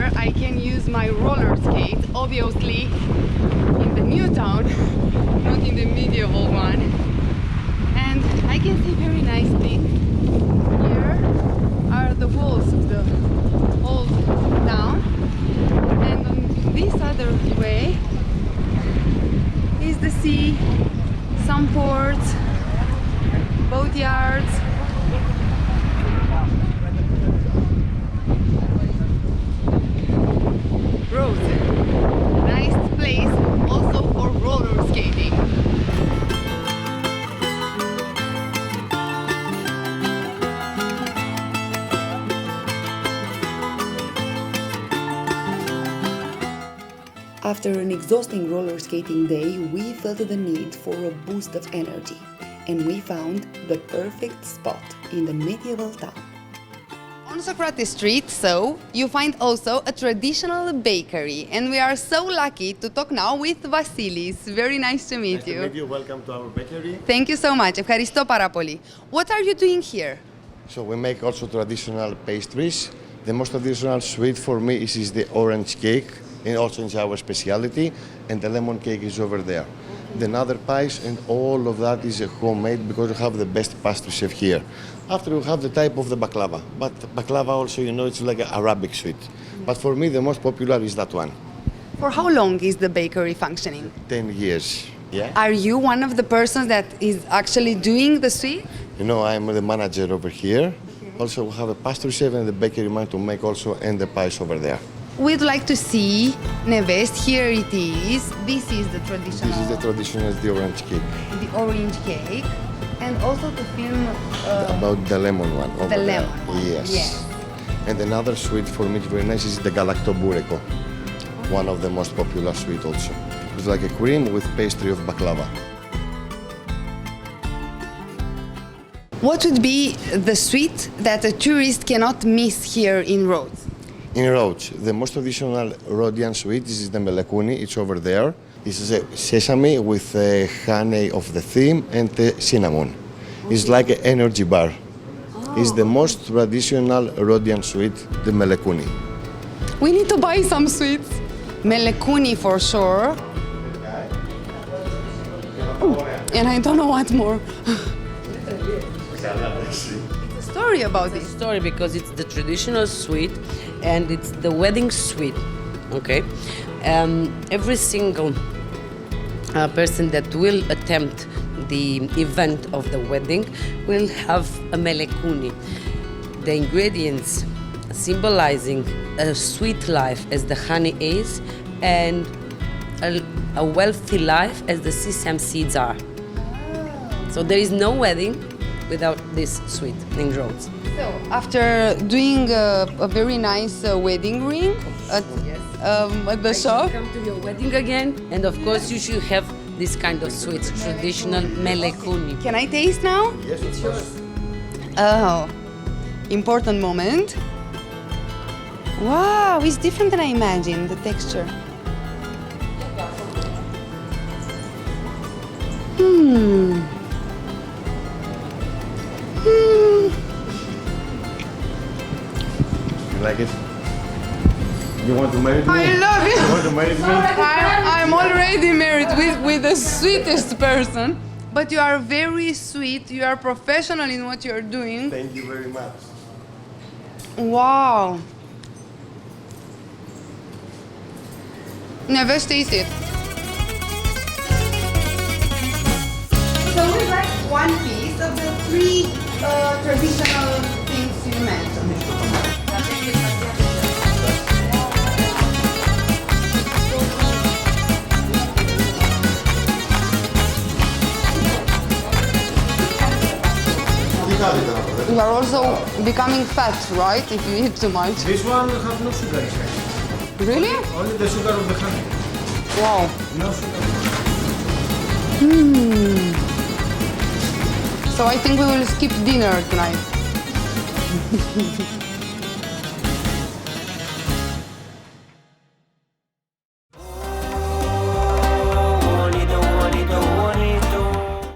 here I can use my roller skate, obviously in the new town, not in the medieval one. And I can see very nicely. Here are the walls of the old town, and on this other way is the sea, some ports, boat yards. Rhodes, nice place also for roller skating. After an exhausting roller skating day, we felt the need for a boost of energy, and we found the perfect spot in the medieval town. On Socrates Street, you find also a traditional bakery, and we are so lucky to talk now with Vasilis. Very nice to meet you. Nice to meet you. Welcome to our bakery. Thank you so much. Ευχαριστώ πάρα πολύ. What are you doing here? So we make also traditional pastries. The most traditional sweet for me is the orange cake, and also it's our specialty, and the lemon cake is over there. Then other pies, and all of that is homemade because we have the best pastry chef here. After we have the type of the baklava, but baklava also, you know, it's like an Arabic sweet. But for me, the most popular is that one. For how long is the bakery functioning? 10 years. Yeah. Are you one of the persons that is actually doing the sweet? You know, I'm the manager over here. Also, we have a pastry chef and the bakery man to make also and the pies over there. We'd like to see Nevest. Here it is. This is the traditional. This is the traditional, the orange cake. The orange cake, and also to film About the lemon one. Over the there. lemon. Yes. Yes. And another sweet for me, very nice, is the galactobureko. One of the most popular sweet also. It's like a cream with pastry of baklava. What would be the sweet that a tourist cannot miss here in Rhodes? In Rhodes, the most traditional Rhodian sweet is the Melekouni. It's over there. This is a sesame with honey of the theme and cinnamon. It's like an energy bar. It's the most traditional Rhodian sweet, the Melekouni. We need to buy some sweets. Melekouni for sure. And I don't know what more. It's a story about this. Story because it's the traditional sweet and it's the wedding sweet. Okay, every single person that will attempt the event of the wedding will have a Melekouni. The ingredients symbolizing a sweet life as the honey is, and a wealthy life as the sesame seeds are. So there is no wedding without this sweet in Rhodes. So, after doing a very nice wedding ring at the shop, Come to your wedding again, and of course you should have this kind of sweet, traditional Melekouni. can I taste now? Yes, it's yours. Oh, important moment. Wow, it's different than I imagined, the texture. You like it? You want to marry me? I love it. You want to marry me? I'm already married with the sweetest person, but you are very sweet. You are professional in what you are doing. Thank you very much. Wow. Never taste it. So we like one piece of the three traditional things you mentioned. You are also becoming fat, right? If you eat too much. This one has no sugar inside. Really? Only the sugar of the honey. Wow. No sugar. So I think we will skip dinner tonight.